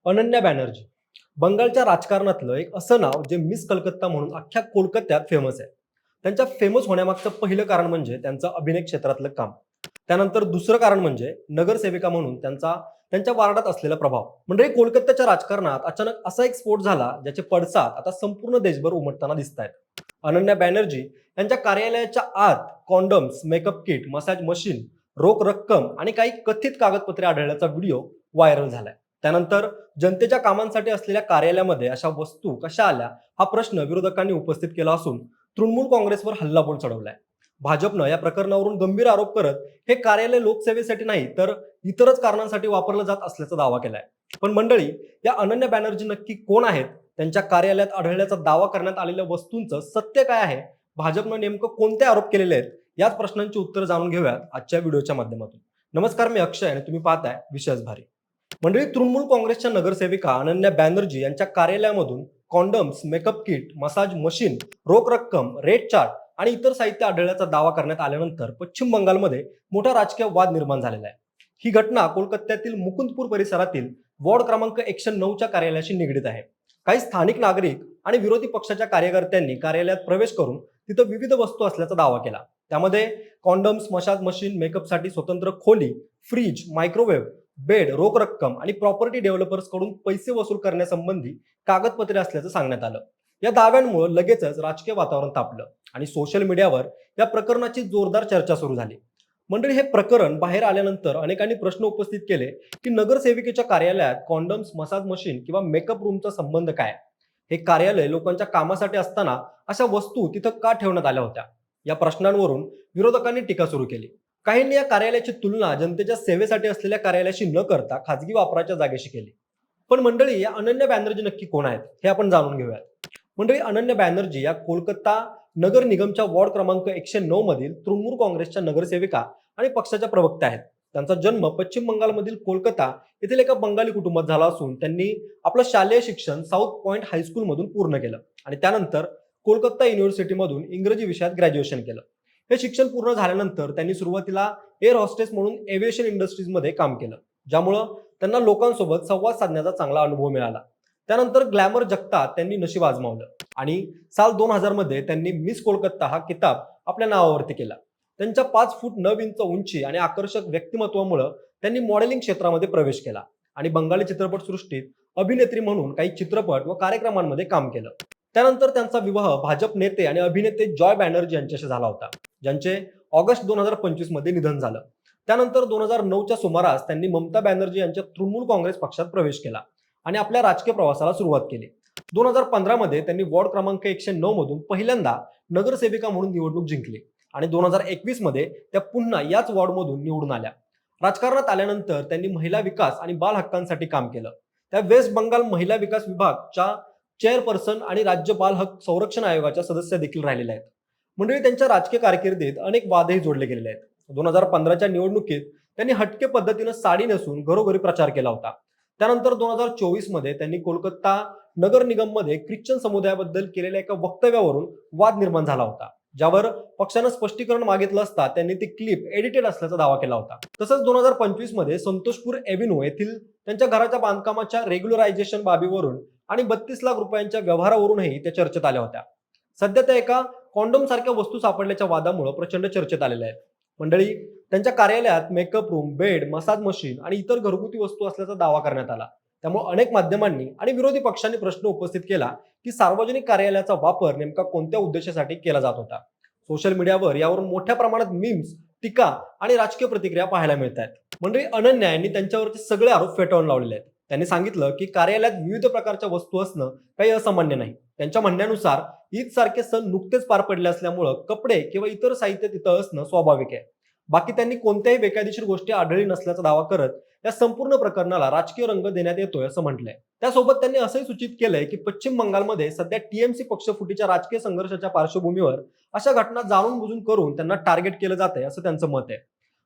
अनन्या बॅनर्जी बंगालच्या राजकारणातलं एक असं नाव जे मिस कलकत्ता म्हणून अख्ख्या कोलकात्यात फेमस आहे. त्यांच्या फेमस होण्यामागचं पहिलं कारण म्हणजे त्यांचं अभिनय क्षेत्रातलं काम. त्यानंतर दुसरं कारण म्हणजे नगरसेविका म्हणून त्यांच्या वार्डात असलेला प्रभाव. म्हणजे कोलकात्याच्या राजकारणात अचानक असा एक स्फोट झाला ज्याचे पडसाद आता संपूर्ण देशभर उमटताना दिसत आहेत. अनन्या बॅनर्जी यांच्या कार्यालयाच्या आत condoms, makeup kit, massage machine, रोख रक्कम आणि काही कथित कागदपत्रे आढळल्याचा व्हिडिओ व्हायरल झालाय. त्यानंतर जनतेच्या कामांसाठी असलेल्या कार्यालयामध्ये अशा वस्तू कशा आल्या हा प्रश्न विरोधकांनी उपस्थित केला असून तृणमूल काँग्रेसवर हल्लाबोल चढवलाय. भाजपनं या प्रकरणावरून गंभीर आरोप करत हे कार्यालय लोकसेवेसाठी नाही तर इतरच कारणांसाठी वापरलं जात असल्याचा दावा केलाय. पण मंडळी, या अनन्या बॅनर्जी नक्की कोण आहेत? त्यांच्या कार्यालयात आढळल्याचा दावा करण्यात आलेल्या वस्तूंचं सत्य काय आहे? भाजपनं नेमकं कोणते आरोप केलेले आहेत? याच प्रश्नांची उत्तर जाणून घेऊयात आजच्या व्हिडिओच्या माध्यमातून. नमस्कार, मी अक्षय आणि तुम्ही पाहताय विशेष भारी. मंडळी, तृणमूल काँग्रेसच्या नगरसेविका अनन्या बॅनर्जी यांच्या कार्यालयामधून condoms, makeup kit, massage machine, रोख रक्कम, रेट चार्ट आणि इतर साहित्य आढळल्याचा दावा करण्यात आल्यानंतर पश्चिम बंगालमध्ये मोठा राजकीय वाद निर्माण झालेला आहे. ही घटना कोलकात्यातील मुकुंदपूर परिसरातील वॉर्ड क्रमांक 109च्या कार्यालयाशी निगडीत आहे. काही स्थानिक नागरिक आणि विरोधी पक्षाच्या कार्यकर्त्यांनी कार्यालयात प्रवेश करून तिथं विविध वस्तू असल्याचा दावा केला. त्यामध्ये कॉन्डम्स, मसाज मशीन, मेकअपसाठी स्वतंत्र खोली, फ्रीज, मायक्रोवेव्ह, बेड, रोख रक्कम आणि प्रॉपर्टी डेव्हलपर्स कडून पैसे वसूल करण्यासंबंधी कागदपत्रे असल्याचं सांगण्यात आलं. या दाव्यांमुळे लगेचच राजकीय वातावरण तापलं आणि सोशल मीडियावर या प्रकरणाची जोरदार चर्चा सुरू झाली. मंडळी, हे प्रकरण बाहेर आल्यानंतर अनेकांनी प्रश्न उपस्थित केले की नगरसेविकेच्या कार्यालयात कॉन्डम्स, मसाज मशीन किंवा मेकअप रूमचा संबंध काय? हे कार्यालय लोकांच्या कामासाठी असताना अशा वस्तू तिथं का ठेवण्यात आल्या होत्या? या प्रश्नांवरून विरोधकांनी टीका सुरू केली. काहींनी या कार्यालयाची तुलना जनतेच्या सेवेसाठी असलेल्या कार्यालयाशी न करता खाजगी वापराच्या जागेशी केली. पण मंडळी, या अनन्या बॅनर्जी नक्की कोण आहेत हे आपण जाणून घेऊयात. मंडळी, अनन्या बॅनर्जी या कोलकाता नगर निगमच्या वॉर्ड क्रमांक 109 मधील तृणमूल काँग्रेसच्या नगरसेविका आणि पक्षाच्या प्रवक्त्या आहेत. त्यांचा जन्म पश्चिम बंगालमधील कोलकाता येथील एका बंगाली कुटुंबात झाला असून त्यांनी आपलं शालेय शिक्षण साऊथ पॉइंट हायस्कूल मधून पूर्ण केलं आणि त्यानंतर कोलकाता युनिव्हर्सिटीमधून इंग्रजी विषयात ग्रॅज्युएशन केलं. हे शिक्षण पूर्ण झाल्यानंतर त्यांनी सुरुवातीला एअर हॉस्टेस म्हणून एव्हिएशन इंडस्ट्रीजमध्ये काम केलं, ज्यामुळं त्यांना लोकांसोबत संवाद साधण्याचा चांगला अनुभव मिळाला. त्यानंतर ग्लॅमर जगतात त्यांनी नशीब आजमावलं आणि साल 2000 मध्ये त्यांनी मिस कोलकाता हा किताब आपल्या नावावरती केला. त्यांच्या 5 फूट 9 इंच उंची आणि आकर्षक व्यक्तिमत्वामुळे त्यांनी मॉडेलिंग क्षेत्रामध्ये प्रवेश केला आणि बंगाली चित्रपटसृष्टीत अभिनेत्री म्हणून काही चित्रपट व कार्यक्रमांमध्ये काम केलं. त्यानंतर त्यांचा विवाह भाजप नेते आणि अभिनेते जॉय बॅनर्जी यांच्याशी झाला होता, ज्यांचे ऑगस्ट 2025 मध्ये निधन झालं. त्यानंतर 2009च्या सुमारास त्यांनी ममता बॅनर्जी यांच्या तृणमूल काँग्रेस पक्षात प्रवेश केला आणि आपल्या राजकीय प्रवासाला सुरुवात केली. 2015 मध्ये त्यांनी वॉर्ड क्रमांक 109 मधून पहिल्यांदा नगरसेविका म्हणून निवडणूक जिंकली आणि 2021 मध्ये त्या पुन्हा याच वॉर्डमधून निवडून आल्या. राजकारणात आल्यानंतर त्यांनी महिला विकास आणि बाल हक्कांसाठी काम केलं. त्या वेस्ट बंगाल महिला विकास विभागच्या चेअरपर्सन आणि राज्य बाल हक्क संरक्षण आयोगाच्या सदस्य देखील राहिलेल्या आहेत. मंडळी, त्यांच्या राजकीय कारकिर्दीत अनेक वादही जोडले गेलेले आहेत. 2015च्या निवडणुकीत त्यांनी हटके पद्धतीनं साडी नेसून घरोघरी प्रचार केला होता. त्यानंतर 2024 मध्ये त्यांनी कोलकाता नगर निगम मध्ये ख्रिश्चन समुदायाबद्दल केलेल्या एका वक्तव्यावरून वाद निर्माण झाला होता, ज्यावर पक्षानं स्पष्टीकरण मागितलं असता त्यांनी ती क्लिप एडिटेड असल्याचा दावा केला होता. तसंच 2025 मध्ये संतोषपूर एव्हेन्यू येथील त्यांच्या घराच्या बांधकामाच्या रेग्युलरायझेशन बाबीवरून आणि 32 लाख रुपयांच्या व्यवहारावरूनही त्या चर्चेत आल्या होत्या. सध्या त्या एका कॉन्डोम सारख्या वस्तू सापडल्याच्या वादामुळे प्रचंड चर्चेत आलेल्या आहेत. मंडळी, त्यांच्या कार्यालयात makeup room, bed, massage machine आणि इतर घरगुती वस्तू असल्याचा दावा करण्यात आला. त्यामुळे अनेक माध्यमांनी आणि विरोधी पक्षांनी प्रश्न उपस्थित केला की सार्वजनिक कार्यालयाचा वापर नेमका कोणत्या उद्देशासाठी केला जात होता. सोशल मीडियावर यावरून मोठ्या प्रमाणात मीम्स, टीका आणि राजकीय प्रतिक्रिया पाहायला मिळत आहेत. मंडळी, अनन्या यांनी त्यांच्यावरचे सगळे आरोप फेटाळून लावलेले आहेत. त्यांनी सांगितलं की कार्यालयात विविध प्रकारच्या वस्तू असणं काही असामान्य नाही. त्यांच्या म्हणण्यानुसार ईद सारखे सण नुकतेच पार पडले असल्यामुळे कपडे किंवा इतर साहित्य तिथं असणं स्वाभाविक आहे. बाकी त्यांनी कोणत्याही बेकायदेशीर गोष्टी आढळली नसल्याचा दावा करत या संपूर्ण प्रकरणाला राजकीय रंग देण्यात येतोय असं म्हटलंय. त्यासोबत त्यांनी असंही सूचित केलंय की पश्चिम बंगालमध्ये सध्या टीएमसी पक्षफुटीच्या राजकीय संघर्षाच्या पार्श्वभूमीवर अशा घटना जाणून बुजून करून त्यांना टार्गेट केलं जातंय असं त्यांचं मत आहे.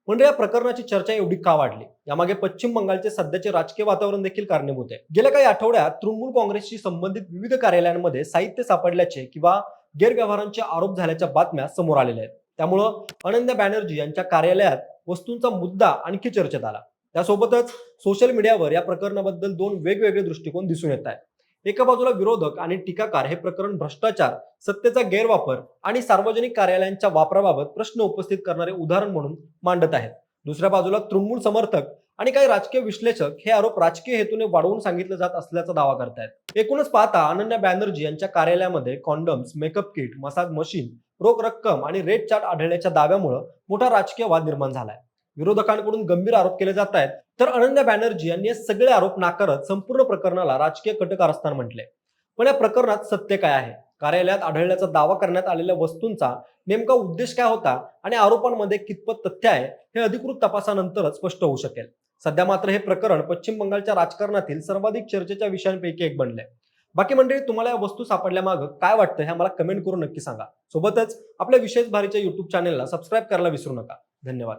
म्हणजे या प्रकरणाची चर्चा एवढी का वाढली? यामागे पश्चिम बंगालचे सध्याचे राजकीय वातावरण देखील कारणीभूत आहे. गेल्या काही आठवड्यात तृणमूल काँग्रेसशी संबंधित विविध कार्यालयांमध्ये साहित्य सापडल्याचे किंवा गैरव्यवहारांचे आरोप झाल्याच्या बातम्या समोर आलेल्या आहेत. त्यामुळं अनन्या बॅनर्जी यांच्या कार्यालयात वस्तूंचा मुद्दा आणखी चर्चेत आला. त्यासोबतच सोशल मीडियावर या प्रकरणाबद्दल दोन वेगवेगळे दृष्टिकोन दिसून येत आहेत। एका बाजूला विरोधक आणि टीकाकार हे प्रकरण भ्रष्टाचार, सत्तेचा गैरवापर आणि सार्वजनिक कार्यालयांच्या वापराबाबत प्रश्न उपस्थित करणारे उदाहरण म्हणून मांडत आहेत। दुसऱ्या बाजूला तृणमूल समर्थक आणि काही राजकीय विश्लेषक हे आरोप राजकीय हेतूने वाढवून सांगितले जात असल्याचा दावा करतायत। एकूणच पाहता अनन्या बॅनर्जी यांच्या कार्यालयामध्ये condoms, makeup kit, massage machine, रोख रक्कम आणि रेट चार्ट आढळल्याच्या दाव्यामुळे मोठा राजकीय वाद निर्माण झालाय। विरोधकांकडून गंभीर आरोप केले जात आहेत, तर अनन्या बॅनर्जी यांनी हे सगळे आरोप नाकारत संपूर्ण प्रकरणाला राजकीय कटकारस्थान म्हटले। पण या प्रकरणात सत्य काय आहे, कार्यालयात आढळल्याचा दावा करण्यात आलेल्या वस्तूंचा नेमका उद्देश काय होता आणि आरोपांमध्ये कितपत तथ्य आहे हे अधिकृत तपासानंतरच स्पष्ट होऊ शकेल। सध्या मात्र हे प्रकरण पश्चिम बंगालच्या राजकारणातील सर्वाधिक चर्चेच्या विषयांपैकी एक बनले। बाकी मंडळी, तुम्हाला या वस्तू सापडल्या मागं काय वाटतं हे आम्हाला कमेंट करून नक्की सांगा। सोबतच आपल्या विशेष भारीच्या युट्यूब चॅनेलला सबस्क्राईब करायला विसरू नका। धन्यवाद।